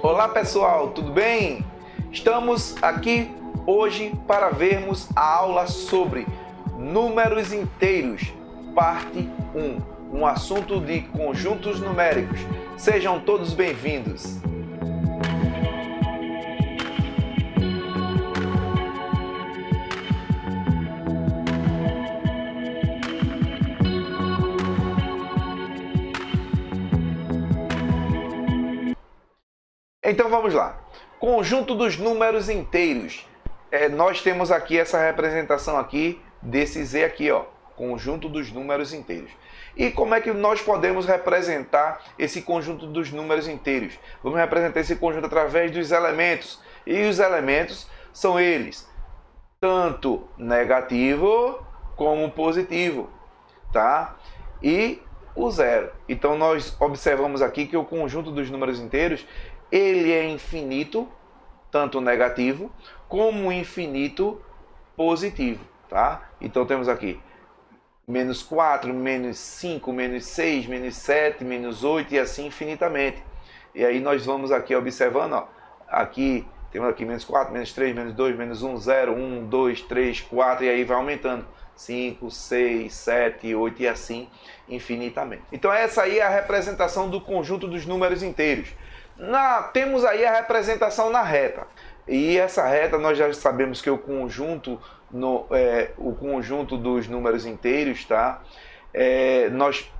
Olá pessoal, tudo bem? Estamos aqui hoje para vermos a aula sobre números inteiros, parte 1, um assunto de conjuntos numéricos. Sejam todos bem-vindos! Então vamos lá. Conjunto dos números inteiros. Nós temos aqui essa representação aqui desse Z aqui, ó, conjunto dos números inteiros. E como é que nós podemos representar esse conjunto dos números inteiros? Vamos representar esse conjunto através dos elementos. E os elementos são eles, tanto negativo como positivo, tá? E o zero. Então nós observamos aqui que o conjunto dos números inteiros ele é infinito, tanto negativo, como infinito positivo, tá? Então temos aqui menos 4, menos 5, menos 6, menos 7, menos 8 e assim infinitamente. E aí nós vamos aqui observando, ó, aqui temos aqui menos 4, menos 3, menos 2, menos 1, 0, 1, 2, 3, 4 e aí vai aumentando. 5, 6, 7, 8 e assim infinitamente. Então essa aí é a representação do conjunto dos números inteiros. Temos aí a representação na reta. E essa reta nós já sabemos que o conjunto dos números inteiros, tá? Nós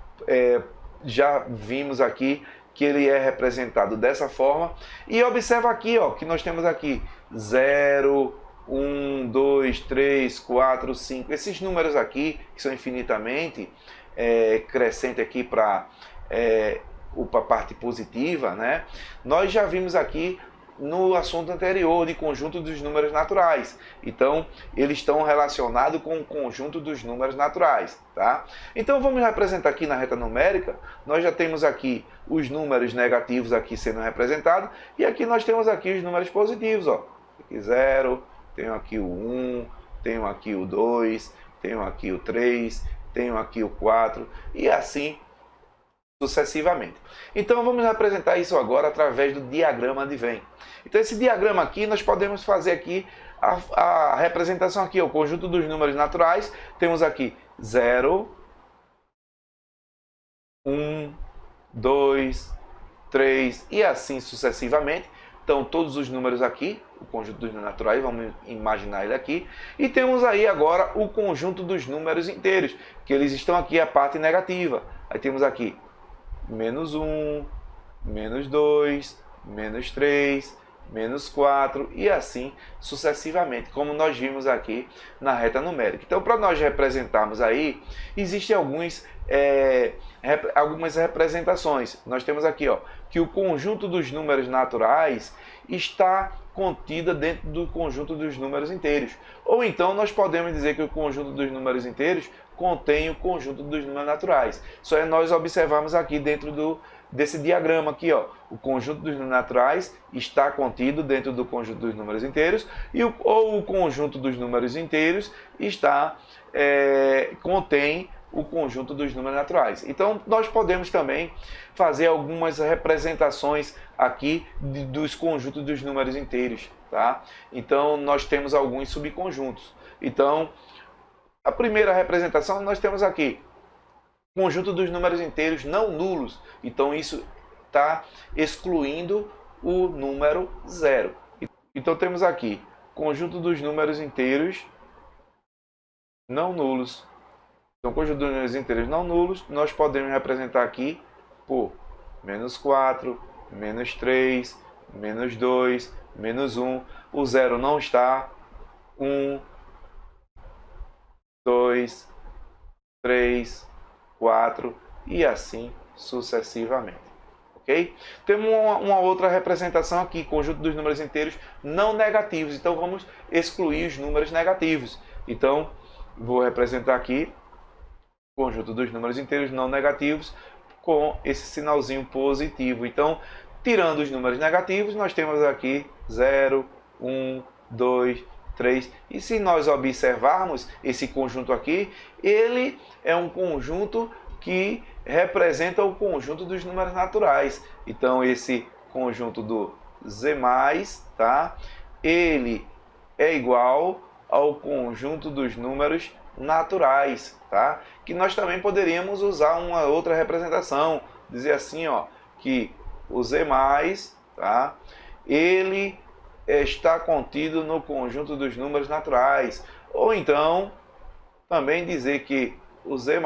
já vimos aqui que ele é representado dessa forma. E observa aqui, ó, que nós temos aqui 0, 1, 2, 3, 4, 5. Esses números aqui, que são infinitamente crescente aqui para a parte positiva, né? Nós já vimos aqui no assunto anterior de conjunto dos números naturais. Então, eles estão relacionados com o conjunto dos números naturais, tá? Então, vamos representar aqui na reta numérica. Nós já temos aqui os números negativos aqui sendo representados e aqui nós temos aqui os números positivos, ó. Aqui 0, tenho aqui o 1, tenho aqui o 2, tenho aqui o 3, tenho aqui o 4 e assim sucessivamente. Então vamos representar isso agora através do diagrama de Venn. Então esse diagrama aqui nós podemos fazer aqui a representação aqui, o conjunto dos números naturais. Temos aqui 0, 1, 2, 3 e assim sucessivamente. Então todos os números aqui, o conjunto dos números naturais, vamos imaginar ele aqui. E temos aí agora o conjunto dos números inteiros, que eles estão aqui a parte negativa. Aí temos aqui menos 1, menos 2, menos 3, menos 4 e assim sucessivamente, como nós vimos aqui na reta numérica. Então, para nós representarmos aí, existem algumas representações. Nós temos aqui, ó, que o conjunto dos números naturais está contida dentro do conjunto dos números inteiros. Ou então nós podemos dizer que o conjunto dos números inteiros contém o conjunto dos números naturais. Só é nós observarmos aqui dentro desse diagrama aqui, ó, o conjunto dos números naturais está contido dentro do conjunto dos números inteiros ou o conjunto dos números inteiros contém o conjunto dos números naturais. Então, nós podemos também fazer algumas representações aqui dos conjuntos dos números inteiros, tá? Então, nós temos alguns subconjuntos. Então, a primeira representação nós temos aqui conjunto dos números inteiros não nulos. Então, isso está excluindo o número 0. Então, temos aqui conjunto dos números inteiros não nulos. Então, conjunto dos números inteiros não nulos, nós podemos representar aqui por menos 4, menos 3, menos 2, menos 1. O 0 não está. 1, 2, 3, 4 e assim sucessivamente. Ok? Temos uma outra representação aqui, conjunto dos números inteiros não negativos. Então, vamos excluir os números negativos. Então, vou representar aqui conjunto dos números inteiros não negativos com esse sinalzinho positivo. Então, tirando os números negativos, nós temos aqui 0, 1, 2, 3. E se nós observarmos esse conjunto aqui, ele é um conjunto que representa o conjunto dos números naturais. Então, esse conjunto Z+, tá? Ele é igual ao conjunto dos números naturais, tá? Que nós também poderíamos usar uma outra representação, dizer assim, ó, que o Z+, tá? Ele está contido no conjunto dos números naturais. Ou então, também dizer que o Z+,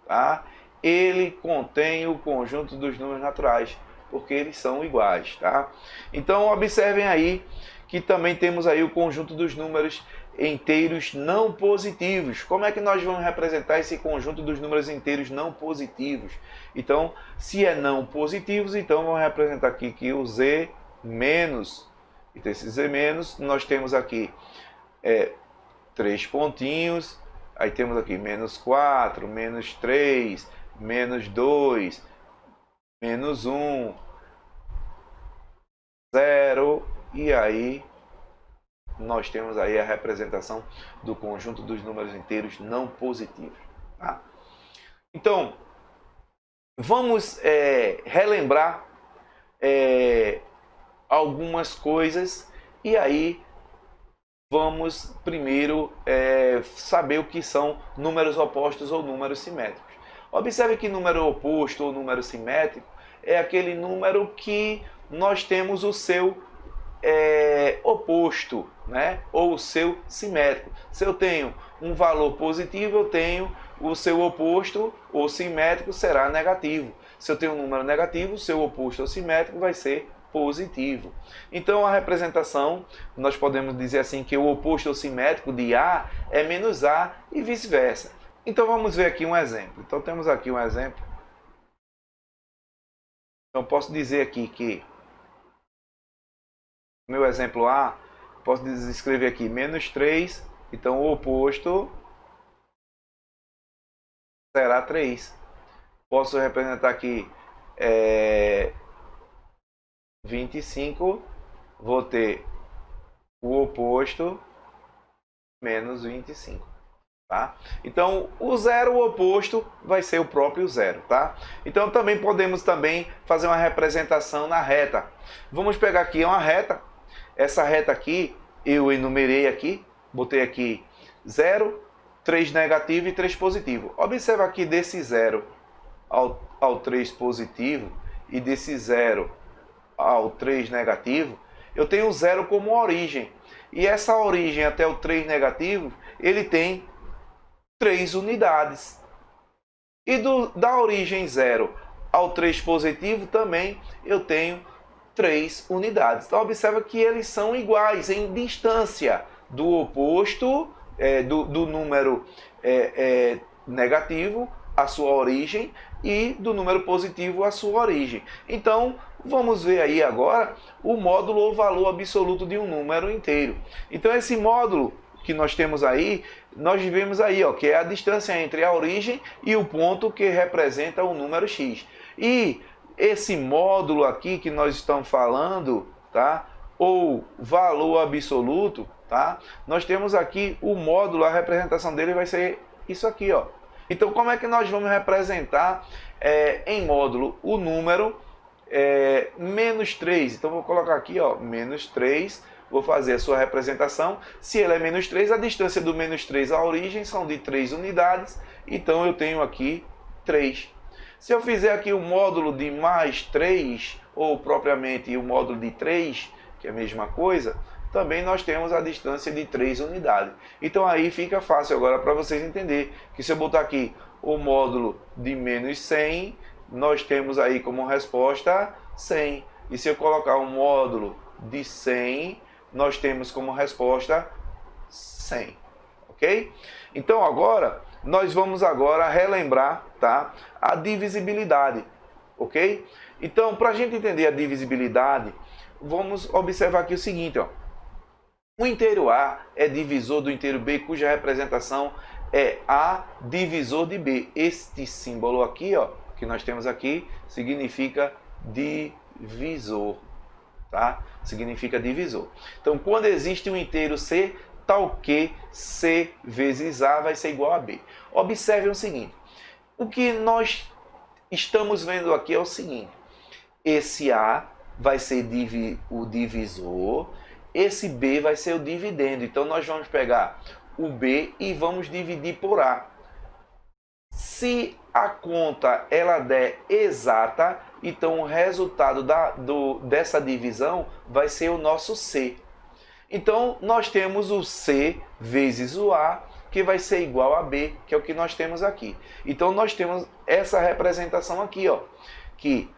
tá? Ele contém o conjunto dos números naturais, porque eles são iguais, tá? Então, observem aí que também temos aí o conjunto dos números inteiros não positivos. Como é que nós vamos representar esse conjunto dos números inteiros não positivos? Então, se é não positivos, então vamos representar aqui que o Z menos, então esse Z menos, nós temos aqui 3 pontinhos, aí temos aqui menos 4, menos 3, menos 2, menos 1, 0, e aí nós temos aí a representação do conjunto dos números inteiros não positivos. Tá? Então, vamos relembrar algumas coisas e aí vamos primeiro saber o que são números opostos ou números simétricos. Observe que número oposto ou número simétrico é aquele número que nós temos o seu oposto, né? Ou o seu simétrico. Se eu tenho um valor positivo, eu tenho o seu oposto ou simétrico será negativo. Se eu tenho um número negativo, o seu oposto ou simétrico vai ser positivo. Então a representação, nós podemos dizer assim que o oposto ou simétrico de A é menos A e vice-versa. Então vamos ver aqui um exemplo. Então temos aqui um exemplo. Então posso dizer aqui que meu exemplo A, posso escrever aqui menos 3, então o oposto será 3. Posso representar aqui 25, vou ter o oposto menos 25. Tá? Então, o zero, o oposto, vai ser o próprio zero. Tá? Então, também podemos fazer uma representação na reta. Vamos pegar aqui uma reta. Essa reta aqui, eu enumerei aqui, botei aqui 0, 3 negativo e 3 positivo. Observa aqui desse 0 ao 3 positivo e desse 0 ao 3 negativo, eu tenho o 0 como origem. E essa origem até o 3 negativo, ele tem 3 unidades. E da origem 0 ao 3 positivo também eu tenho 3 unidades. Então observa que eles são iguais em distância do oposto, do número negativo, a sua origem, e do número positivo, a sua origem. Então vamos ver aí agora o módulo ou valor absoluto de um número inteiro. Então esse módulo que nós temos aí, nós vemos aí, ó, que é a distância entre a origem e o ponto que representa o número x. E esse módulo aqui que nós estamos falando, tá? Ou valor absoluto, tá? Nós temos aqui o módulo, a representação dele vai ser isso aqui, ó. Então, como é que nós vamos representar em módulo o número menos 3? Então, vou colocar aqui, ó, menos 3, vou fazer a sua representação. Se ele é menos 3, a distância do menos 3 à origem são de 3 unidades, então eu tenho aqui 3. Se eu fizer aqui o módulo de mais 3, ou propriamente o módulo de 3, que é a mesma coisa, também nós temos a distância de 3 unidades. Então aí fica fácil agora para vocês entenderem que se eu botar aqui o módulo de menos 100, nós temos aí como resposta 100. E se eu colocar o módulo de 100, nós temos como resposta 100. Ok? Então agora, nós vamos agora relembrar, tá, a divisibilidade. Ok? Então, para a gente entender a divisibilidade, vamos observar aqui o seguinte, ó. O inteiro A é divisor do inteiro B, cuja representação é A divisor de B. Este símbolo aqui, ó, que nós temos aqui, significa divisor, tá? Significa divisor. Então, quando existe um inteiro C, tal que C vezes A vai ser igual a B. Observe o seguinte, o que nós estamos vendo aqui é o seguinte, esse A vai ser o divisor, esse B vai ser o dividendo. Então nós vamos pegar o B e vamos dividir por A. Se a conta ela der exata, então o resultado dessa divisão vai ser o nosso C. Então nós temos o C vezes o A, que vai ser igual a B, que é o que nós temos aqui. Então nós temos essa representação aqui, ó, que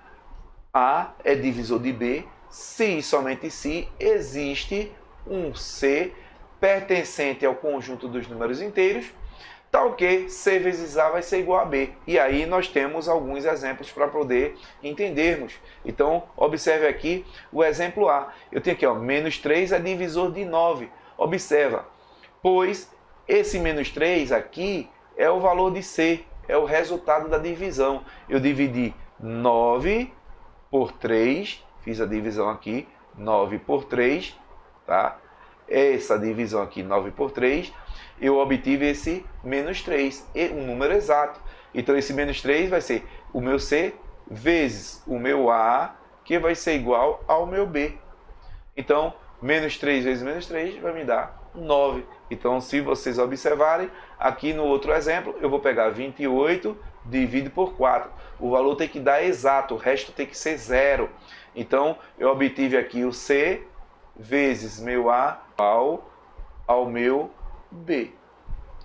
A é divisor de B, se e somente se existe um C pertencente ao conjunto dos números inteiros, tal que C vezes A vai ser igual a B. E aí nós temos alguns exemplos para poder entendermos. Então, observe aqui o exemplo A. Eu tenho aqui, ó, menos 3 é divisor de 9. Observa, pois esse menos 3 aqui é o valor de C, é o resultado da divisão. Eu dividi 9 por 3, fiz a divisão aqui, 9 por 3, tá? Essa divisão aqui, 9 por 3, eu obtive esse menos 3, um número exato. Então esse menos 3 vai ser o meu C vezes o meu A, que vai ser igual ao meu B. Então, menos 3 vezes menos 3 vai me dar 9. Então, se vocês observarem, aqui no outro exemplo, eu vou pegar 28, divido por 4. O valor tem que dar exato, o resto tem que ser zero. Então, eu obtive aqui o C vezes meu A ao meu B.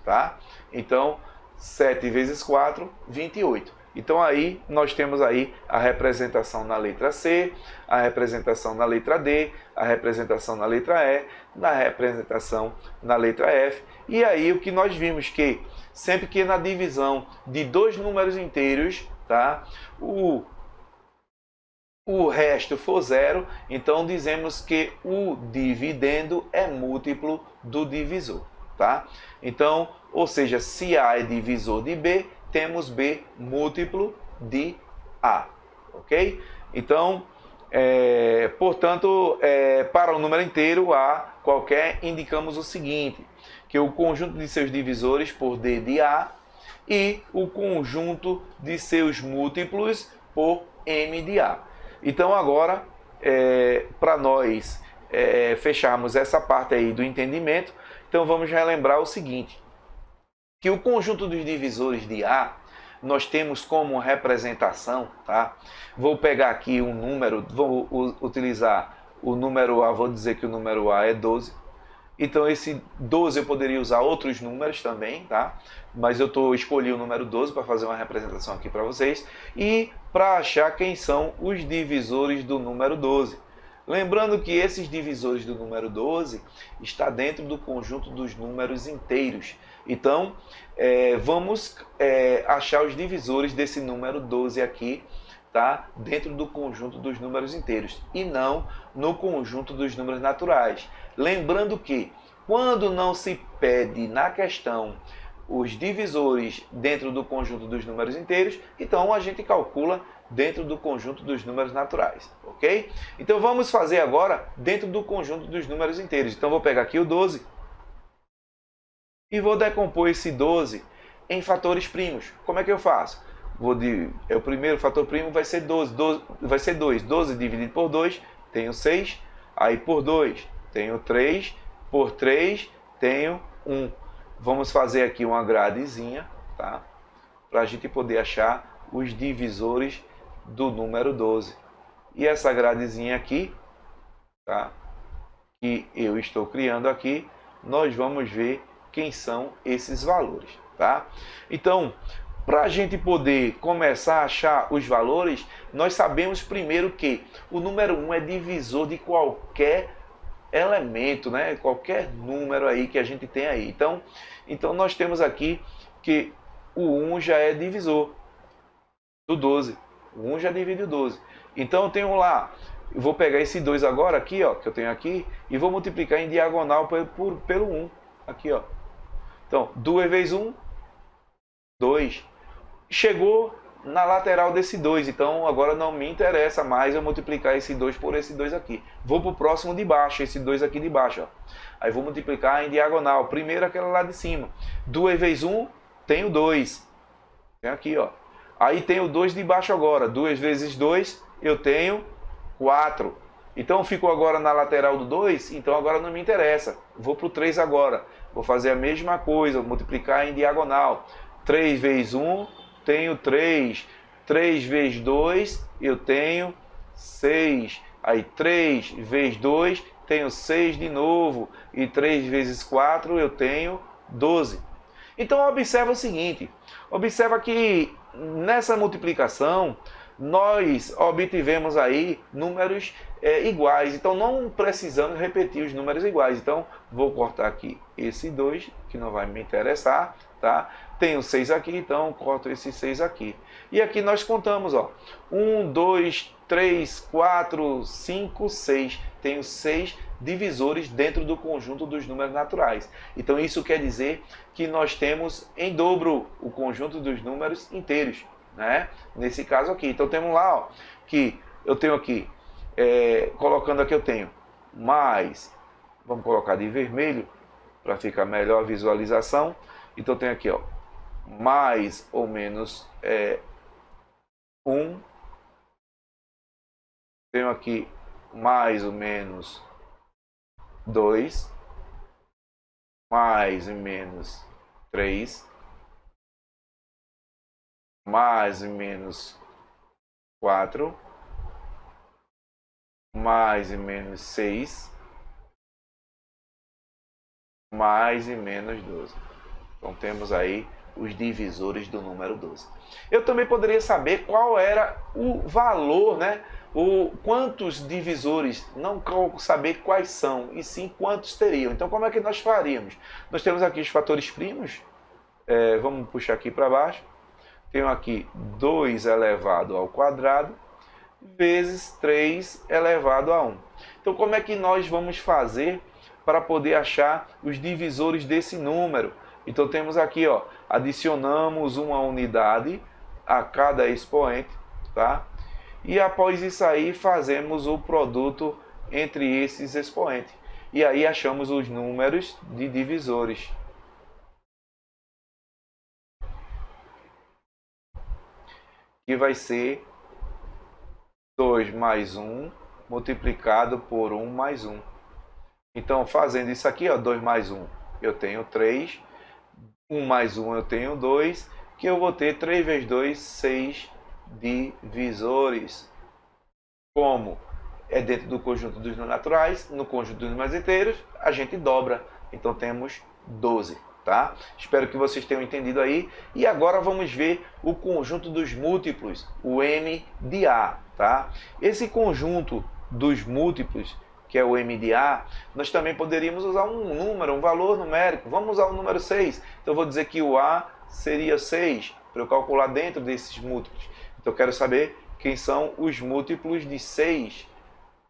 Tá? Então, 7 vezes 4, 28. Então aí nós temos aí a representação na letra C, a representação na letra D, a representação na letra E, na representação na letra F. E aí o que nós vimos que sempre que na divisão de dois números inteiros, tá, o resto for zero, então dizemos que o dividendo é múltiplo do divisor. Tá? Então, ou seja, se A é divisor de B, temos B múltiplo de A, ok? Então, portanto, para o número inteiro A qualquer, indicamos o seguinte, que o conjunto de seus divisores por D de A e o conjunto de seus múltiplos por M de A. Então, agora, para nós fecharmos essa parte aí do entendimento, então vamos relembrar o seguinte, que o conjunto dos divisores de A, nós temos como representação, tá? Vou pegar aqui um número, vou utilizar o número A, vou dizer que o número A é 12. Então esse 12 eu poderia usar outros números também, tá? Mas eu escolhi o número 12 para fazer uma representação aqui para vocês. E para achar quem são os divisores do número 12. Lembrando que esses divisores do número 12 está dentro do conjunto dos números inteiros. Então, vamos achar os divisores desse número 12 aqui, tá? Dentro do conjunto dos números inteiros e não no conjunto dos números naturais. Lembrando que quando não se pede na questão os divisores dentro do conjunto dos números inteiros, então a gente calcula dentro do conjunto dos números naturais, ok? Então vamos fazer agora dentro do conjunto dos números inteiros. Então vou pegar aqui o 12 e vou decompor esse 12 em fatores primos. Como é que eu faço? O primeiro fator primo vai ser 12, vai ser 2. 12 dividido por 2, tenho 6. Aí por 2, tenho 3. Por 3, tenho 1. Vamos fazer aqui uma gradezinha, tá? Para a gente poder achar os divisores do número 12. E essa gradezinha aqui, tá? Que eu estou criando aqui, nós vamos ver quem são esses valores, tá? Então, para a gente poder começar a achar os valores, nós sabemos primeiro que o número 1 é divisor de qualquer elemento, né? Qualquer número aí que a gente tem aí. Então nós temos aqui que o 1 já é divisor do 12. O 1 já divide o 12. Então eu tenho lá, eu vou pegar esse 2 agora aqui, ó, que eu tenho aqui, e vou multiplicar em diagonal pelo 1. Aqui, ó. Então, 2 vezes 1, 2. Chegou na lateral desse 2, então agora não me interessa mais eu multiplicar esse 2 por esse 2 aqui. Vou para o próximo de baixo, esse 2 aqui de baixo. Ó. Aí vou multiplicar em diagonal. Primeiro aquela lá de cima. 2 vezes 1, tenho 2. Tem aqui, ó. Aí tenho 2 de baixo agora. 2 vezes 2, eu tenho 4. Então ficou agora na lateral do 2, então agora não me interessa. Vou para o 3 agora. Vou fazer a mesma coisa, multiplicar em diagonal. 3 vezes 1, tenho 3. 3 vezes 2, eu tenho 6. Aí 3 vezes 2, tenho 6 de novo. E 3 vezes 4, eu tenho 12. Então observa o seguinte, observa que nessa multiplicação nós obtivemos aí números iguais, então não precisamos repetir os números iguais. Então vou cortar aqui esse 2, que não vai me interessar, tá? Tenho 6 aqui, então corto esse 6 aqui. E aqui nós contamos, ó, 1, 2, 3, 4, 5, 6. Tenho 6 divisores dentro do conjunto dos números naturais. Então isso quer dizer que nós temos em dobro o conjunto dos números inteiros, né? Nesse caso aqui. Então temos lá, ó, que eu tenho aqui, colocando aqui eu tenho mais, vamos colocar de vermelho para ficar melhor a visualização. Então eu tenho aqui, ó, mais ou menos 1. Tenho aqui mais ou menos 2, mais ou menos 3, mais ou menos 4, mais ou menos 6, mais ou menos 12. Então temos aí os divisores do número 12. Eu também poderia saber qual era o valor, né? Quantos divisores, não saber quais são, e sim quantos teriam. Então como é que nós faríamos? Nós temos aqui os fatores primos, vamos puxar aqui para baixo. Tenho aqui 2 elevado ao quadrado vezes 3 elevado a 1. Então como é que nós vamos fazer para poder achar os divisores desse número? Então temos aqui, ó, adicionamos uma unidade a cada expoente, tá? E após isso aí fazemos o produto entre esses expoentes. E aí achamos os números de divisores. Que vai ser 2 mais 1 multiplicado por 1 mais 1. Então fazendo isso aqui, ó, 2 mais 1 eu tenho 3. 1 mais 1 eu tenho 2, que eu vou ter 3 vezes 2, 6 divisores. Como é dentro do conjunto dos números naturais, no conjunto dos números inteiros, a gente dobra. Então temos 12, tá? Espero que vocês tenham entendido aí. E agora vamos ver o conjunto dos múltiplos, o M de A, tá? Esse conjunto dos múltiplos, que é o M de A, nós também poderíamos usar um número, um valor numérico. Vamos usar o número 6. Então eu vou dizer que o A seria 6, para eu calcular dentro desses múltiplos. Então eu quero saber quem são os múltiplos de 6.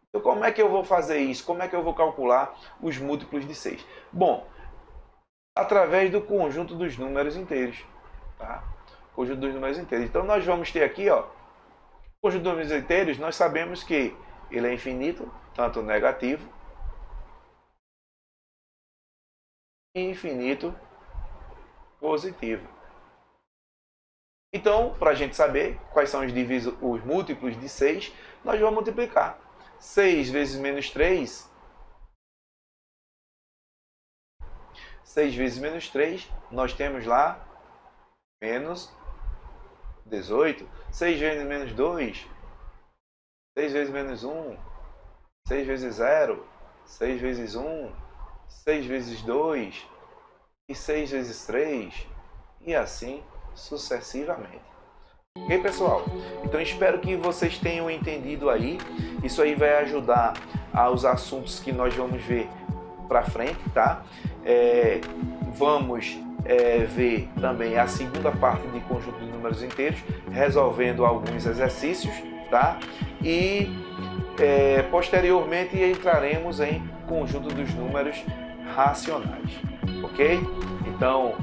Então como é que eu vou fazer isso? Como é que eu vou calcular os múltiplos de 6? Bom, através do conjunto dos números inteiros, tá? Conjunto dos números inteiros. Então nós vamos ter aqui, ó, o conjunto dos números inteiros, nós sabemos que ele é infinito, tanto negativo e infinito positivo. Então, para a gente saber quais são os múltiplos de 6, nós vamos multiplicar. 6 vezes menos 3. 6 vezes menos 3, nós temos lá menos 18. 6 vezes menos 2. 6 vezes menos 1. 6 vezes 0. 6 vezes 1. 6 vezes 2. E 6 vezes 3. E assim sucessivamente. Ok, pessoal? Então espero que vocês tenham entendido aí. Isso aí vai ajudar aos assuntos que nós vamos ver para frente, tá? Vamos ver também a segunda parte de conjunto de números inteiros, resolvendo alguns exercícios, tá? E posteriormente entraremos em conjunto dos números racionais, ok? Então,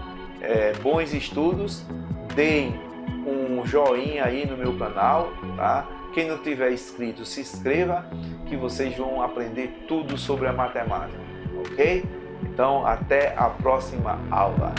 bons estudos, deem um joinha aí no meu canal, tá? Quem não tiver inscrito, se inscreva, que vocês vão aprender tudo sobre a matemática, ok? Então, até a próxima aula.